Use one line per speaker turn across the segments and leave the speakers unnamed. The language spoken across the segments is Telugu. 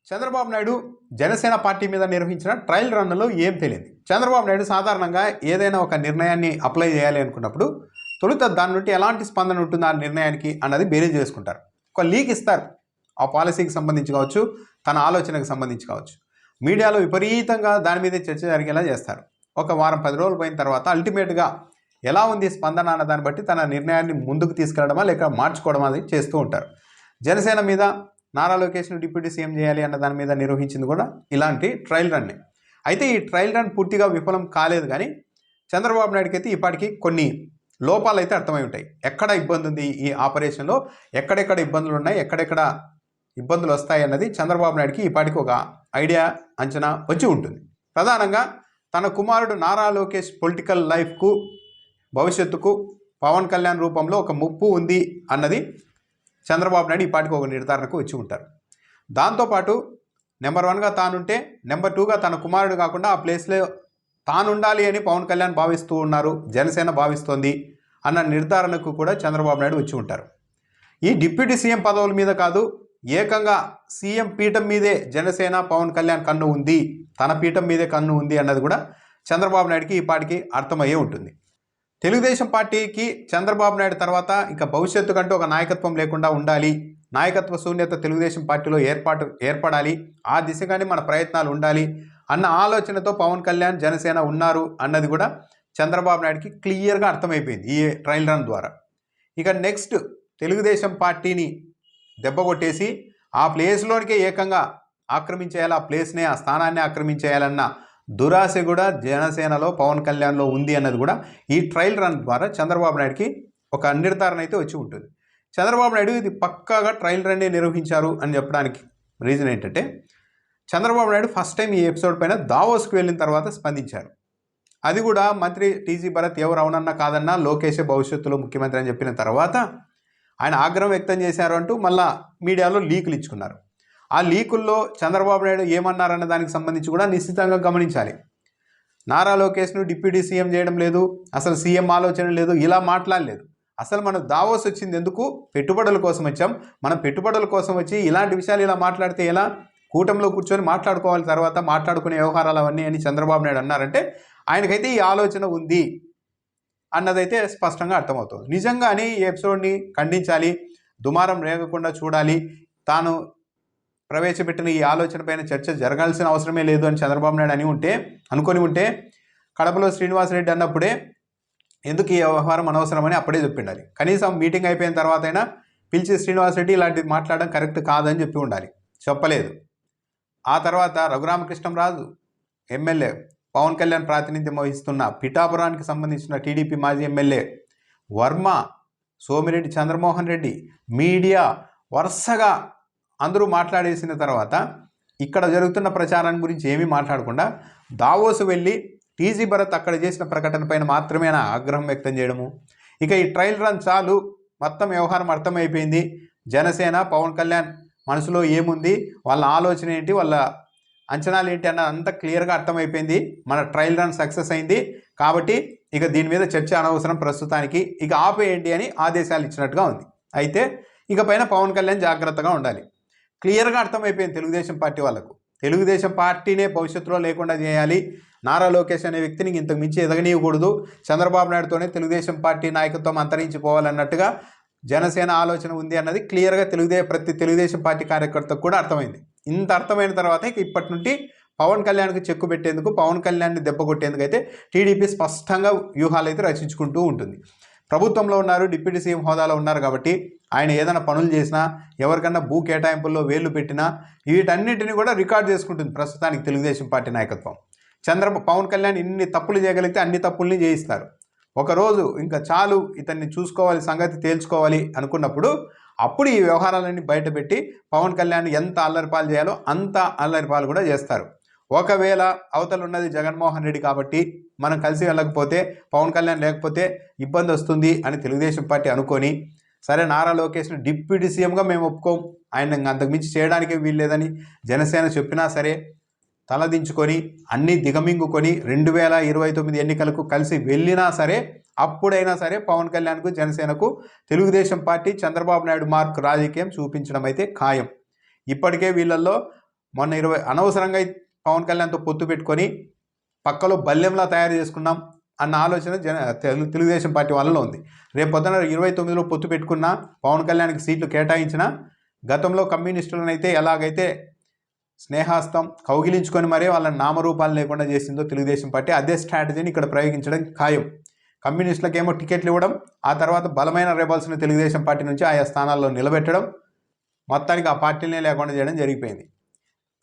చంద్రబాబు నాయుడు జనసేన పార్టీ మీద నిర్వహించిన ట్రయల్ రన్లో ఏం తెలియదు. చంద్రబాబు నాయుడు సాధారణంగా ఏదైనా ఒక నిర్ణయాన్ని అప్లై చేయాలి అనుకున్నప్పుడు తొలుత దాని నుండి ఎలాంటి స్పందన ఉంటుంది ఆ నిర్ణయానికి అన్నది బేరీజ్ చేసుకుంటారు. ఒక లీక్ ఇస్తారు, ఆ పాలసీకి సంబంధించి కావచ్చు, తన ఆలోచనకు సంబంధించి కావచ్చు. మీడియాలో విపరీతంగా దాని మీద చర్చ జరిగేలా చేస్తారు. ఒక వారం 10 రోజులు పోయిన తర్వాత అల్టిమేట్గా ఎలా ఉంది స్పందన అన్న దాన్ని బట్టి తన నిర్ణయాన్ని ముందుకు తీసుకెళ్లడమా లేక మార్చుకోవడమా అది చేస్తూ ఉంటారు. జనసేన మీద నారా లోకేష్ను డిప్యూటీ సీఎం చేయాలి అన్న దాని మీద నిర్వహించింది కూడా ఇలాంటి ట్రయల్ రన్నే. అయితే ఈ ట్రయల్ రన్ పూర్తిగా విఫలం కాలేదు, కానీ చంద్రబాబు నాయుడుకి అయితే ఇప్పటికీ కొన్ని లోపాలు అయితే అర్థమై ఉంటాయి. ఎక్కడ ఇబ్బంది ఉంది ఈ ఆపరేషన్లో, ఎక్కడెక్కడ ఇబ్బందులు ఉన్నాయి, ఎక్కడెక్కడ ఇబ్బందులు వస్తాయి అన్నది చంద్రబాబు నాయుడుకి ఇప్పటికి ఒక ఐడియా, అంచనా వచ్చి ఉంటుంది. ప్రధానంగా తన కుమారుడు నారా లోకేష్ పొలిటికల్ లైఫ్కు, భవిష్యత్తుకు పవన్ కళ్యాణ్ రూపంలో ఒక ముప్పు ఉంది అన్నది చంద్రబాబు నాయుడు ఇప్పటికి ఒక నిర్ధారణకు వచ్చి ఉంటారు. దాంతోపాటు నెంబర్ 1గా తానుంటే నెంబర్ 2గా తన కుమారుడు కాకుండా ఆ ప్లేస్లో తానుండాలి అని పవన్ కళ్యాణ్ భావిస్తూ ఉన్నారు, జనసేన భావిస్తోంది అన్న నిర్ధారణకు కూడా చంద్రబాబు నాయుడు వచ్చి ఉంటారు. ఈ డిప్యూటీ సీఎం పదవుల మీద కాదు, ఏకంగా సీఎం పీఠం మీదే జనసేన పవన్ కళ్యాణ్ కన్ను ఉంది, తన పీఠం మీదే కన్ను ఉంది అన్నది కూడా చంద్రబాబు నాయుడుకి ఇప్పటికి అర్థమయ్యే ఉంటుంది. తెలుగుదేశం పార్టీకి చంద్రబాబు నాయుడు తర్వాత ఇంకా భవిష్యత్తు కంటూ ఒక నాయకత్వం లేకుండా ఉండాలి, నాయకత్వ శూన్యత తెలుగుదేశం పార్టీలో ఏర్పడాలి, ఆ దిశగానే మన ప్రయత్నాలు ఉండాలి అన్న ఆలోచనతో పవన్ కళ్యాణ్ జనసేన ఉన్నారు అన్నది కూడా చంద్రబాబు నాయుడుకి క్లియర్గా అర్థమైపోయింది ఈ ట్రయల్ రన్ ద్వారా. ఇక నెక్స్ట్ తెలుగుదేశం పార్టీని దెబ్బకొట్టేసి ఆ ప్లేస్లోనికే ఏకంగా ఆక్రమించేయాలి, ఆ ప్లేస్నే, ఆ స్థానాన్ని ఆక్రమించేయాలన్న దురాశ కూడా జనసేనలో పవన్ కళ్యాణ్లో ఉంది అన్నది కూడా ఈ ట్రయల్ రన్ ద్వారా చంద్రబాబు నాయుడుకి ఒక నిర్ధారణ అయితే వచ్చి ఉంటుంది. చంద్రబాబు నాయుడు ఇది పక్కాగా ట్రయల్ రన్నే నిర్వహించారు అని చెప్పడానికి రీజన్ ఏంటంటే, చంద్రబాబు నాయుడు ఫస్ట్ టైం ఈ ఎపిసోడ్ పైన దావోస్కి వెళ్ళిన తర్వాత స్పందించారు. అది కూడా మంత్రి టీజీ భరత్ ఎవరు అవునన్నా కాదన్నా లోకేషే భవిష్యత్తులో ముఖ్యమంత్రి అని చెప్పిన తర్వాత ఆయన ఆగ్రహం వ్యక్తం చేశారు అంటూ మళ్ళా మీడియాలో లీకులు ఇచ్చుకున్నారు. ఆ లీకుల్లో చంద్రబాబు నాయుడు ఏమన్నారన్న దానికి సంబంధించి కూడా నిశ్చితంగా గమనించాలి. నారా లోకేష్ను డిప్యూటీ సీఎం చేయడం లేదు, అసలు సీఎం ఆలోచన లేదు, ఇలా మాట్లాడలేదు. అసలు మనం దావోస్ వచ్చింది ఎందుకు? పెట్టుబడుల కోసం వచ్చాం. మనం పెట్టుబడుల కోసం వచ్చి ఇలాంటి విషయాలు ఇలా మాట్లాడితే ఎలా? కూటమిలో కూర్చొని మాట్లాడుకోవాలి, తర్వాత మాట్లాడుకునే వ్యవహారాలు అవన్నీ అని చంద్రబాబు నాయుడు అన్నారంటే ఆయనకైతే ఈ ఆలోచన ఉంది అన్నదైతే స్పష్టంగా అర్థమవుతుంది. నిజంగానే ఈ ఎపిసోడ్ని ఖండించాలి, దుమారం రేగకుండా చూడాలి, తాను ప్రవేశపెట్టిన ఈ ఆలోచన పైన చర్చ జరగాల్సిన అవసరమే లేదు అని చంద్రబాబు నాయుడు అనుకొని ఉంటే కడపలో శ్రీనివాసరెడ్డి అన్నప్పుడే ఎందుకు ఈ వ్యవహారం అనవసరమని అప్పుడే చెప్పిండాలి. కనీసం మీటింగ్ అయిపోయిన తర్వాత అయినా పిలిచి శ్రీనివాసరెడ్డి ఇలాంటివి మాట్లాడడం కరెక్ట్ కాదని చెప్పి ఉండాలి, చెప్పలేదు. ఆ తర్వాత రఘురామకృష్ణంరాజు ఎమ్మెల్యే, పవన్ కళ్యాణ్ ప్రాతినిధ్యం వహిస్తున్న పిఠాపురానికి సంబంధించిన టీడీపీ మాజీ ఎమ్మెల్యే వర్మ, సోమిరెడ్డి చంద్రమోహన్ రెడ్డి, మీడియా వరుసగా అందరూ మాట్లాడేసిన తర్వాత ఇక్కడ జరుగుతున్న ప్రచారం గురించి ఏమీ మాట్లాడకుండా దావోసు వెళ్ళి టీజీ భరత్ అక్కడ చేసిన ప్రకటన పైన మాత్రమే నా ఆగ్రహం వ్యక్తం చేయడము. ఇక ఈ ట్రయల్ రన్ చాలు, మొత్తం వ్యవహారం అర్థమైపోయింది, జనసేన పవన్ కళ్యాణ్ మనసులో ఏముంది, వాళ్ళ ఆలోచన ఏంటి, వాళ్ళ అంచనాలు ఏంటి అన్న అంత క్లియర్గా అర్థమైపోయింది, మన ట్రయల్ రన్ సక్సెస్ అయింది కాబట్టి ఇక దీని మీద చర్చ అనవసరం ప్రస్తుతానికి, ఇక ఆపేయండి అని ఆదేశాలు ఇచ్చినట్టుగా ఉంది. అయితే ఇక పైన పవన్ కళ్యాణ్ జాగ్రత్తగా ఉండాలి. క్లియర్గా అర్థమైపోయింది తెలుగుదేశం పార్టీ వాళ్ళకు, తెలుగుదేశం పార్టీనే భవిష్యత్తులో లేకుండా చేయాలి, నారా లోకేష్ అనే వ్యక్తిని ఇంతకు మించి ఎదగనీయకూడదు, చంద్రబాబు నాయుడుతోనే తెలుగుదేశం పార్టీ నాయకత్వం అంతరించిపోవాలన్నట్టుగా జనసేన ఆలోచన ఉంది అన్నది క్లియర్గా ప్రతి తెలుగుదేశం పార్టీ కార్యకర్తకు కూడా అర్థమైంది. ఇంత అర్థమైన తర్వాత ఇప్పటి నుండి పవన్ కళ్యాణ్కి చెక్కు పెట్టేందుకు, పవన్ కళ్యాణ్ని దెబ్బ కొట్టేందుకు అయితే టీడీపీ స్పష్టంగా వ్యూహాలు అయితే రచించుకుంటూ ఉంటుంది. ప్రభుత్వంలో ఉన్నారు, డిప్యూటీ సీఎం హోదాలో ఉన్నారు కాబట్టి ఆయన ఏదైనా పనులు చేసినా, ఎవరికన్నా భూ కేటాయింపుల్లో వేళ్లు పెట్టినా వీటన్నిటిని కూడా రికార్డ్ చేసుకుంటుంది ప్రస్తుతానికి తెలుగుదేశం పార్టీ నాయకత్వం. పవన్ కళ్యాణ్ ఇన్ని తప్పులు చేయగలిగితే అన్ని తప్పుల్ని చేయిస్తారు. ఒకరోజు ఇంకా చాలు ఇతన్ని చూసుకోవాలి, సంగతి తేల్చుకోవాలి అనుకున్నప్పుడు అప్పుడు ఈ వ్యవహారాలన్నీ బయటపెట్టి పవన్ కళ్యాణ్ ఎంత అల్లరిపాలు చేయాలో అంత అల్లరిపాలు కూడా చేస్తారు. ఒకవేళ అవతల ఉన్నది జగన్మోహన్ రెడ్డి కాబట్టి మనం కలిసి వెళ్ళకపోతే, పవన్ కళ్యాణ్ లేకపోతే ఇబ్బంది వస్తుంది అని తెలుగుదేశం పార్టీ అనుకొని, సరే నారా లోకేష్ను డిప్యూటీ సీఎంగా మేము ఒప్పుకోం, ఆయన అంతకుమించి చేయడానికి వీల్లేదని జనసేన చెప్పినా సరే తలదించుకొని అన్నీ దిగమింగుకొని 2029 ఎన్నికలకు కలిసి వెళ్ళినా సరే అప్పుడైనా సరే పవన్ కళ్యాణ్కు, జనసేనకు తెలుగుదేశం పార్టీ చంద్రబాబు నాయుడు మార్క్ రాజకీయం చూపించడం అయితే ఖాయం. ఇప్పటికే వీళ్ళల్లో మొన్న అనవసరంగా పవన్ కళ్యాణ్తో పొత్తు పెట్టుకొని పక్కలో బల్యంలా తయారు చేసుకున్నాం అన్న ఆలోచన తెలుగుదేశం పార్టీ వాళ్ళలో ఉంది. రేపు పొద్దున 29లో పొత్తు పెట్టుకున్నా పవన్ కళ్యాణ్కి సీట్లు కేటాయించినా గతంలో కమ్యూనిస్టులనైతే ఎలాగైతే స్నేహాస్తం కౌగిలించుకొని మరీ వాళ్ళని నామరూపాలు లేకుండా చేసిందో తెలుగుదేశం పార్టీ, అదే స్ట్రాటజీని ఇక్కడ ప్రయోగించడం ఖాయం. కమ్యూనిస్టులకేమో టికెట్లు ఇవ్వడం, ఆ తర్వాత బలమైన రెబల్స్ని తెలుగుదేశం పార్టీ నుంచి ఆయా స్థానాల్లో నిలబెట్టడం, మొత్తానికి ఆ పార్టీలనే లేకుండా చేయడం జరిగిపోయింది.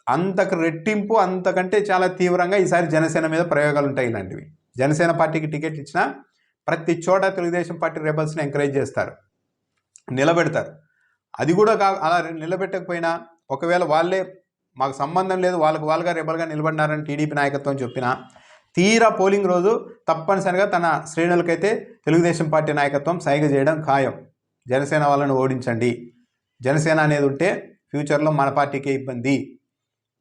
అంతకు రెట్టింపు, అంతకంటే చాలా తీవ్రంగా ఈసారి జనసేన మీద ప్రయోగాలు ఉంటాయి. ఇలాంటివి జనసేన పార్టీకి టికెట్ ఇచ్చినా ప్రతి చోట తెలుగుదేశం పార్టీ రెబల్స్ని ఎంకరేజ్ చేస్తారు, నిలబెడతారు. అది కూడా అలా నిలబెట్టకపోయినా ఒకవేళ వాళ్ళే మాకు సంబంధం లేదు వాళ్ళుగా రెబల్గా నిలబడినారని టీడీపీ నాయకత్వం చెప్పినా తీరా పోలింగ్ రోజు తప్పనిసరిగా తన శ్రేణులకైతే తెలుగుదేశం పార్టీ నాయకత్వం సైగ చేయడం ఖాయం. జనసేన వాళ్ళని ఓడించండి, జనసేన అనేది ఉంటే ఫ్యూచర్లో మన పార్టీకే ఇబ్బంది,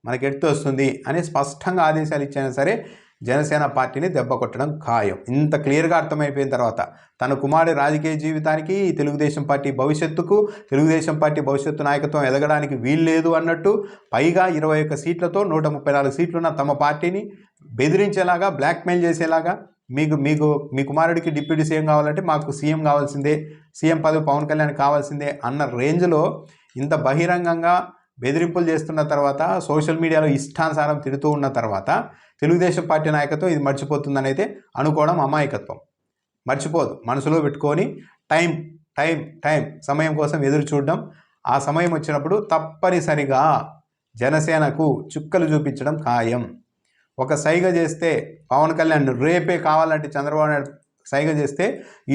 మనకి ఎత్తు వస్తుంది అని స్పష్టంగా ఆదేశాలు ఇచ్చినా సరే జనసేన పార్టీని దెబ్బ కొట్టడం ఖాయం. ఇంత క్లియర్గా అర్థమైపోయిన తర్వాత తన కుమారుడి రాజకీయ జీవితానికి, తెలుగుదేశం పార్టీ భవిష్యత్తుకు, తెలుగుదేశం పార్టీ భవిష్యత్తు నాయకత్వం ఎదగడానికి వీల్లేదు అన్నట్టు, పైగా 21 సీట్లతో 134 సీట్లున్న తమ పార్టీని బెదిరించేలాగా, బ్లాక్మెయిల్ చేసేలాగా, మీ కుమారుడికి డిప్యూటీ సీఎం కావాలంటే మాకు సీఎం కావాల్సిందే, సీఎం పదవి పవన్ కళ్యాణ్ కావాల్సిందే అన్న రేంజ్లో ఇంత బహిరంగంగా బెదిరింపులు చేస్తున్న తర్వాత, సోషల్ మీడియాలో ఇష్టానుసారం తిడుతూ ఉన్న తర్వాత తెలుగుదేశం పార్టీ నాయకత్వం ఇది మర్చిపోతుందని అయితే అనుకోవడం అమాయకత్వం. మర్చిపోదు, మనసులో పెట్టుకొని టైం సమయం కోసం ఎదురు చూడడం, ఆ సమయం వచ్చినప్పుడు తప్పనిసరిగా జనసేనకు చుక్కలు చూపించడం ఖాయం. ఒక సైగ చేస్తే పవన్ కళ్యాణ్ రేపే కావాలంటే చంద్రబాబు నాయుడు సైగ చేస్తే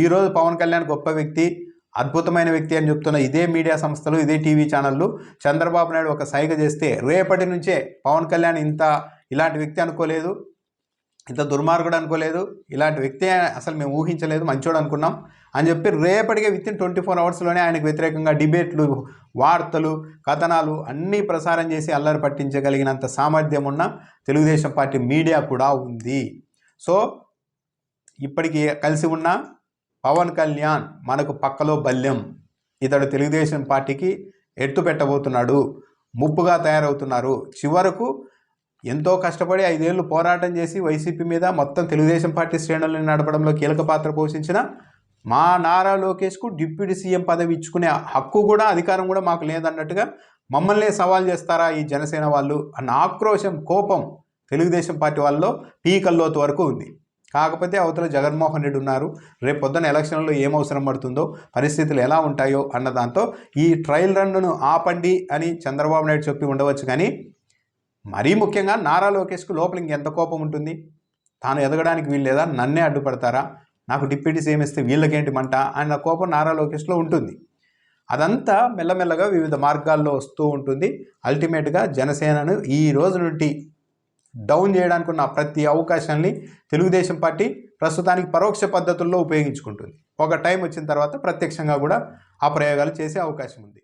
ఈరోజు పవన్ కళ్యాణ్ గొప్ప వ్యక్తి, అద్భుతమైన వ్యక్తి అని చెప్తున్న ఇదే మీడియా సంస్థలు, ఇదే టీవీ ఛానళ్ళు చంద్రబాబు నాయుడు ఒక సైగ చేస్తే రేపటి నుంచే పవన్ కళ్యాణ్ ఇలాంటి వ్యక్తి అనుకోలేదు, ఇంత దుర్మార్గుడు అనుకోలేదు, ఇలాంటి వ్యక్తి అసలు మేము ఊహించలేదు, మంచోడు అనుకున్నాం అని చెప్పి రేపటికే వితిన్ 24 అవర్స్లోనే ఆయనకు వ్యతిరేకంగా డిబేట్లు, వార్తలు, కథనాలు అన్నీ ప్రసారం చేసి అల్లరి పట్టించగలిగినంత సామర్థ్యం ఉన్న తెలుగుదేశం పార్టీ మీడియా కూడా ఉంది. సో ఇప్పటికీ కలిసి ఉన్న పవన్ కళ్యాణ్ మనకు పక్కలో బల్యం, ఇతడు తెలుగుదేశం పార్టీకి ఎత్తు పెట్టబోతున్నాడు, ముప్పుగా తయారవుతున్నారు. చివరకు ఎంతో కష్టపడి 5 ఏళ్ళు పోరాటం చేసి వైసీపీ మీద మొత్తం తెలుగుదేశం పార్టీ శ్రేణులను నడపడంలో కీలక పాత్ర పోషించిన మా నారా లోకేష్కు డిప్యూటీ సీఎం పదవి ఇచ్చుకునే హక్కు కూడా, అధికారం కూడా మాకు లేదన్నట్టుగా మమ్మల్నే సవాల్ చేస్తారా ఈ జనసేన వాళ్ళు అన్న ఆక్రోశం, కోపం తెలుగుదేశం పార్టీ వాళ్ళలో పీకల్లోతు వరకు ఉంది. కాకపోతే అవతల జగన్మోహన్ రెడ్డి ఉన్నారు. రేపు పొద్దున ఎలక్షన్లో ఏం అవసరం పడుతుందో, పరిస్థితులు ఎలా ఉంటాయో అన్న దాంతో ఈ ట్రయల్ రన్ను ఆపండి అని చంద్రబాబు నాయుడు చెప్పి ఉండవచ్చు. కానీ మరీ ముఖ్యంగా నారా లోకేష్కు లోపల ఇంకెంత కోపం ఉంటుంది? తాను ఎదగడానికి వీల్లేదా, నన్నే అడ్డుపడతారా, నాకు డిప్యూటీ సీఎం ఇస్తే వీళ్ళకేంటి మంట అన్న కోపం నారా లోకేష్లో ఉంటుంది. అదంతా మెల్లమెల్లగా వివిధ మార్గాల్లో వస్తూ ఉంటుంది. అల్టిమేట్గా జనసేనను ఈ రోజు నుండి డౌన్ చేయడానికి ఉన్న ప్రతి అవకాశాన్ని తెలుగుదేశం పార్టీ ప్రస్తుతానికి పరోక్ష పద్ధతుల్లో ఉపయోగించుకుంటుంది. ఒక టైం వచ్చిన తర్వాత ప్రత్యక్షంగా కూడా ఆ ప్రయోగాలు చేసే అవకాశం ఉంది.